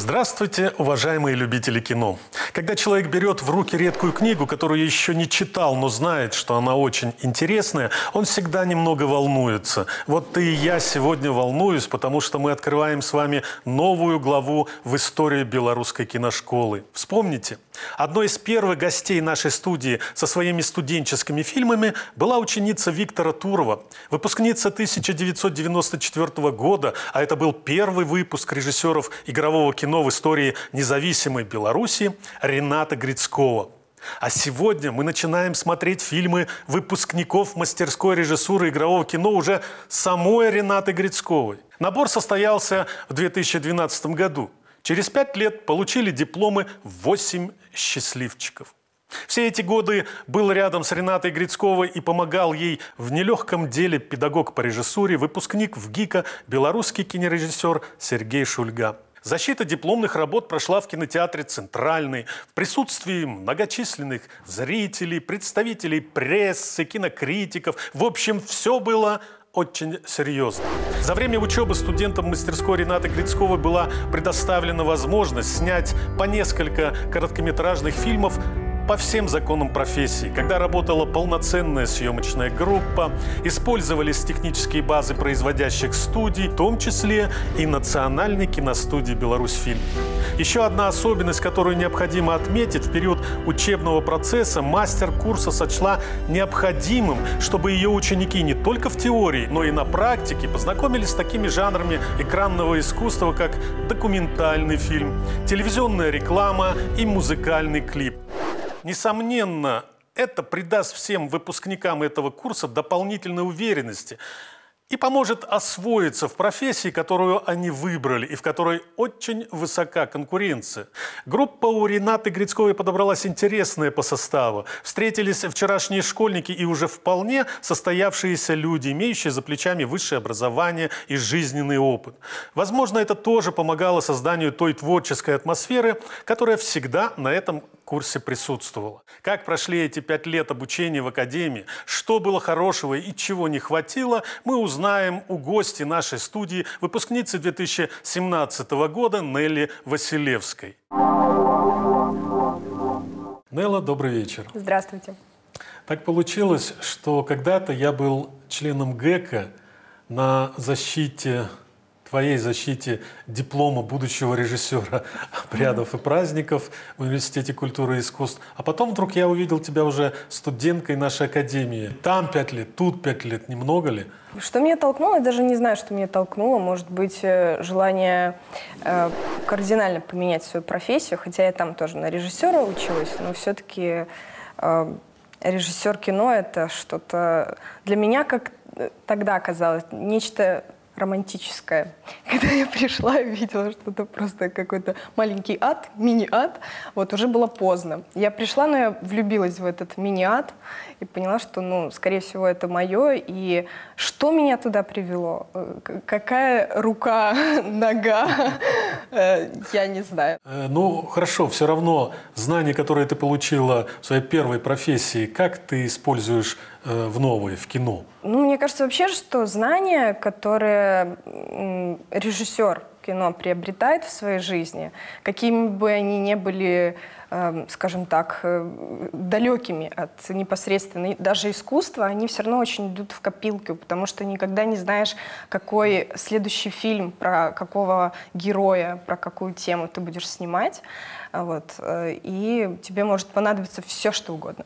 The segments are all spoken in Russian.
Здравствуйте, уважаемые любители кино. Когда человек берет в руки редкую книгу, которую еще не читал, но знает, что она очень интересная, он всегда немного волнуется. Вот ты и я сегодня волнуюсь, потому что мы открываем с вами новую главу в истории белорусской киношколы. Вспомните, одной из первых гостей нашей студии со своими студенческими фильмами была ученица Виктора Турова, выпускница 1994 года, а это был первый выпуск режиссеров игрового кино в истории независимой Беларуси Рената Грицкова. А сегодня мы начинаем смотреть фильмы выпускников мастерской режиссуры игрового кино уже самой Ренаты Грицковой. Набор состоялся в 2012 году. Через 5 лет получили дипломы 8 счастливчиков. Все эти годы был рядом с Ренатой Грицковой и помогал ей в нелегком деле педагог по режиссуре, выпускник ВГИКа, белорусский кинорежиссер Сергей Шульга. Защита дипломных работ прошла в кинотеатре «Центральный» в присутствии многочисленных зрителей, представителей прессы, кинокритиков. В общем, все было очень серьезно. За время учебы студентам мастерской Ренаты Грицковой была предоставлена возможность снять по несколько короткометражных фильмов по всем законам профессии. Когда работала полноценная съемочная группа, использовались технические базы производящих студий, в том числе и Национальной киностудии «Беларусьфильм». Еще одна особенность, которую необходимо отметить: в период учебного процесса мастер курса сочла необходимым, чтобы ее ученики не только в теории, но и на практике познакомились с такими жанрами экранного искусства, как документальный фильм, телевизионная реклама и музыкальный клип. Несомненно, это придаст всем выпускникам этого курса дополнительной уверенности и поможет освоиться в профессии, которую они выбрали и в которой очень высока конкуренция. Группа у Ренаты Грицковой подобралась интересная по составу. Встретились вчерашние школьники и уже вполне состоявшиеся люди, имеющие за плечами высшее образование и жизненный опыт. Возможно, это тоже помогало созданию той творческой атмосферы, которая всегда на этом курсе присутствовала. Как прошли эти 5 лет обучения в академии, что было хорошего и чего не хватило, мы узнаем у гостей нашей студии, выпускницы 2017 года Нелли Василевской. Нелла, добрый вечер. Здравствуйте. Так получилось, что когда-то я был членом ГЭКа на твоей защите диплома будущего режиссера обрядов и праздников в Университете культуры и искусств. А потом вдруг я увидел тебя уже студенткой нашей академии. Там 5 лет, тут 5 лет. Немного ли? Что меня толкнуло? Я даже не знаю, что меня толкнуло. Может быть, желание кардинально поменять свою профессию. Хотя я там тоже на режиссера училась, но все-таки режиссер кино — это что-то для меня, как тогда казалось, нечто романтическое. Когда я пришла и увидела, что это просто какой-то маленький ад, мини-ад, вот уже было поздно. Я пришла, но я влюбилась в этот мини-ад и поняла, что, ну, скорее всего, это мое. И что меня туда привело? Какая рука, нога? Я не знаю. Ну, хорошо, все равно знания, которые ты получила в своей первой профессии, как ты используешь в новой, в кино? Ну, мне кажется вообще, что знания, которые режиссер кино приобретает в своей жизни, какими бы они ни были, скажем так, далекими от непосредственно даже искусства, они все равно очень идут в копилку, потому что никогда не знаешь, какой следующий фильм, про какого героя, про какую тему ты будешь снимать. Вот. И тебе может понадобиться все, что угодно.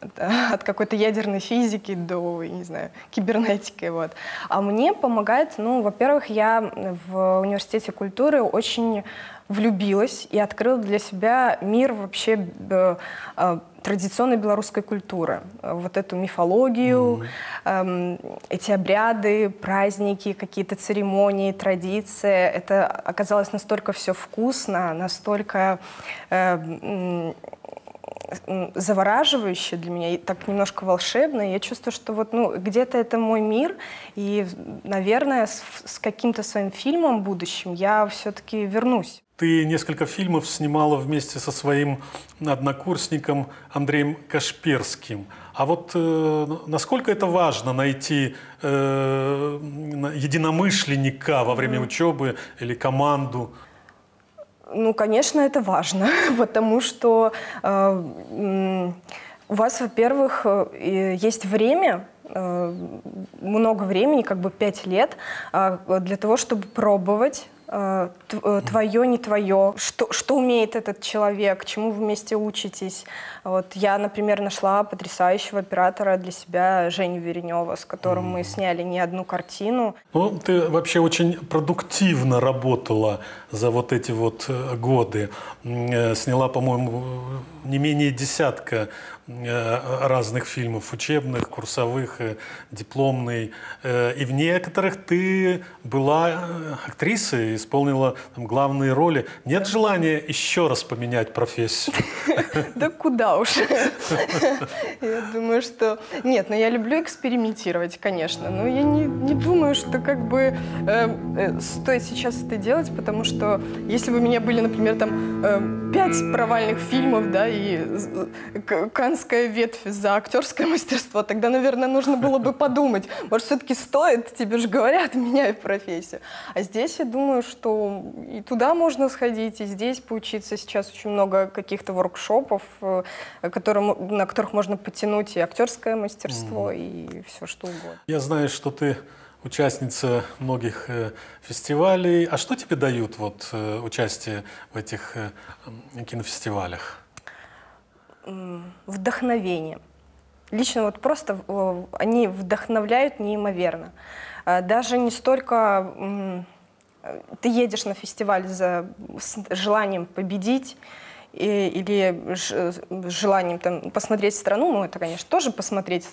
От какой-то ядерной физики до, не знаю, кибернетики. Вот. А мне помогает, ну, во-первых, я в Университете культуры очень влюбилась и открыла для себя мир вообще традиционной белорусской культуры. Вот эту мифологию, эти обряды, праздники, какие-то церемонии, традиции. Это оказалось настолько все вкусно, настолько завораживающе для меня и так немножко волшебно. Я чувствую, что вот, ну, где-то это мой мир, и, наверное, с каким-то своим фильмом будущим я все-таки вернусь. Ты несколько фильмов снимала вместе со своим однокурсником Андреем Кашперским. А вот насколько это важно найти единомышленника во время учебы или команду? Ну, конечно, это важно, потому что у вас, во-первых, есть время, много времени, как бы 5 лет, для того, чтобы пробовать твое, не твое, что умеет этот человек, чему вы вместе учитесь. Вот я, например, нашла потрясающего оператора для себя, Женю Веренева, с которым мы сняли не одну картину. Ну, ты вообще очень продуктивно работала за вот эти вот годы. Сняла, по-моему, не менее 10 разных фильмов, учебных, курсовых, дипломный. И в некоторых ты была актрисой, исполнила там главные роли. Нет желания еще раз поменять профессию? Да куда уж. Я думаю, что... Нет, но я люблю экспериментировать, конечно. Но я не думаю, что как бы стоит сейчас это делать, потому что если бы у меня были, например, там 5 провальных фильмов, да, и канская ветвь за актерское мастерство, тогда, наверное, нужно было бы подумать. Может, все-таки стоит, тебе же говорят, меняй профессию. А здесь я думаю, что и туда можно сходить, и здесь поучиться. Сейчас очень много каких-то воркшопов, на которых можно подтянуть и актерское мастерство, и все что угодно. Я знаю, что ты участница многих фестивалей. А что тебе дают вот, участие в этих кинофестивалях? Вдохновение. Лично вот просто они вдохновляют неимоверно. Даже не столько ты едешь на фестиваль с желанием победить, или с желанием там, посмотреть страну, ну это, конечно, тоже посмотреть,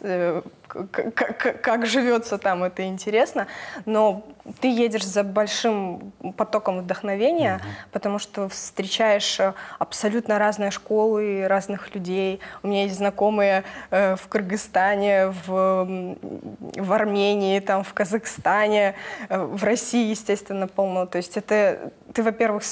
как живется там, это интересно, но ты едешь за большим потоком вдохновения, потому что встречаешь абсолютно разные школы, разных людей. У меня есть знакомые в Кыргызстане, в Армении, там, в Казахстане, в России, естественно, полно. То есть это ты, во-первых,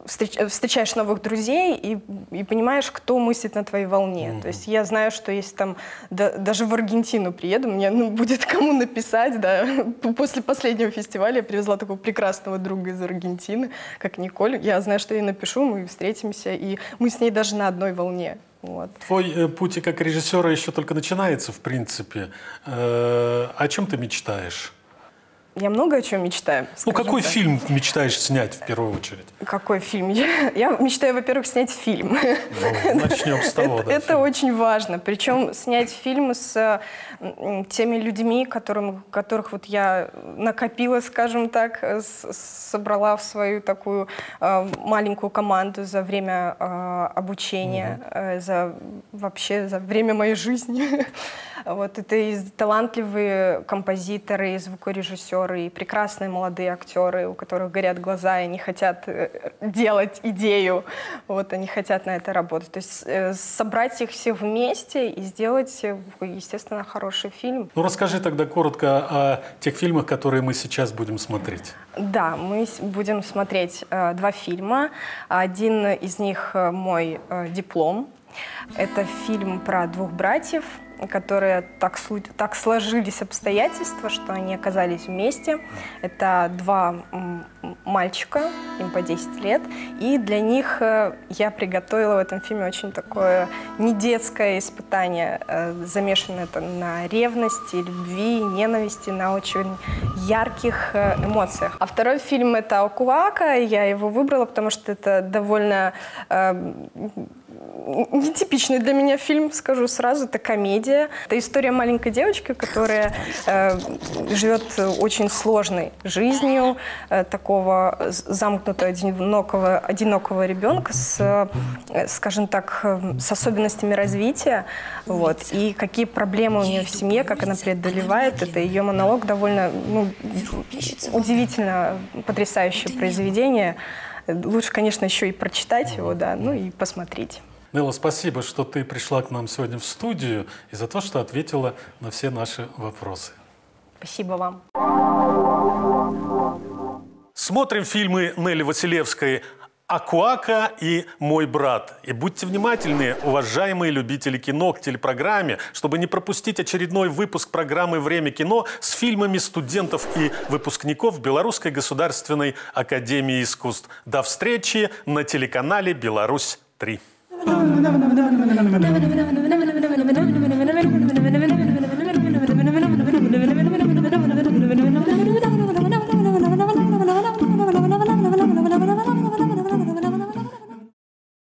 встречаешь новых друзей и понимаешь, кто мыслит на твоей волне. То есть я знаю, что если там даже в Аргентину приеду, мне будет кому написать, да. После последнего фестиваля я привезла такого прекрасного друга из Аргентины, как Николь. Я знаю, что я ей напишу, мы встретимся, и мы с ней даже на одной волне. Вот. Твой путь как режиссера еще только начинается, в принципе. О чем ты мечтаешь? Я много о чем мечтаю. Ну, какой фильм мечтаешь снять в первую очередь? Какой фильм? Я мечтаю, во-первых, снять фильм. Ну, начнем с того. Да, это очень важно. Причем снять фильм с теми людьми, которых вот я накопила, скажем так, собрала в свою такую маленькую команду за время обучения, вообще за время моей жизни. Вот, это и талантливые композиторы, и звукорежиссеры, и прекрасные молодые актеры, у которых горят глаза, и они хотят делать идею, вот, они хотят на это работать. То есть собрать их всех вместе и сделать, естественно, хороший фильм. Ну, расскажи тогда коротко о тех фильмах, которые мы сейчас будем смотреть. Да, мы будем смотреть 2 фильма. Один из них мой диплом. Это фильм про 2 братьев, которые так сложились обстоятельства, что они оказались вместе. Это 2 мальчика, им по 10 лет. И для них я приготовила в этом фильме очень такое недетское испытание, замешанное на ревности, любви, ненависти, на очень ярких эмоциях. А второй фильм — это «Окуака». Я его выбрала, потому что это довольно нетипичный для меня фильм, скажу сразу, это комедия. Это история маленькой девочки, которая живет очень сложной жизнью, такого замкнутого, одинокого ребенка с, скажем так, с особенностями развития. Вот. И какие проблемы у нее в семье, как она преодолевает, это ее монолог довольно удивительно потрясающее произведение. Лучше, конечно, еще и прочитать его, да, ну и посмотреть. Нелла, спасибо, что ты пришла к нам сегодня в студию и за то, что ответила на все наши вопросы. Спасибо вам. Смотрим фильмы Нелли Василевской Акуака и «Мой брат». И будьте внимательны, уважаемые любители кино, к телепрограмме, чтобы не пропустить очередной выпуск программы «Время кино» с фильмами студентов и выпускников Белорусской государственной академии искусств. До встречи на телеканале «Беларусь-3».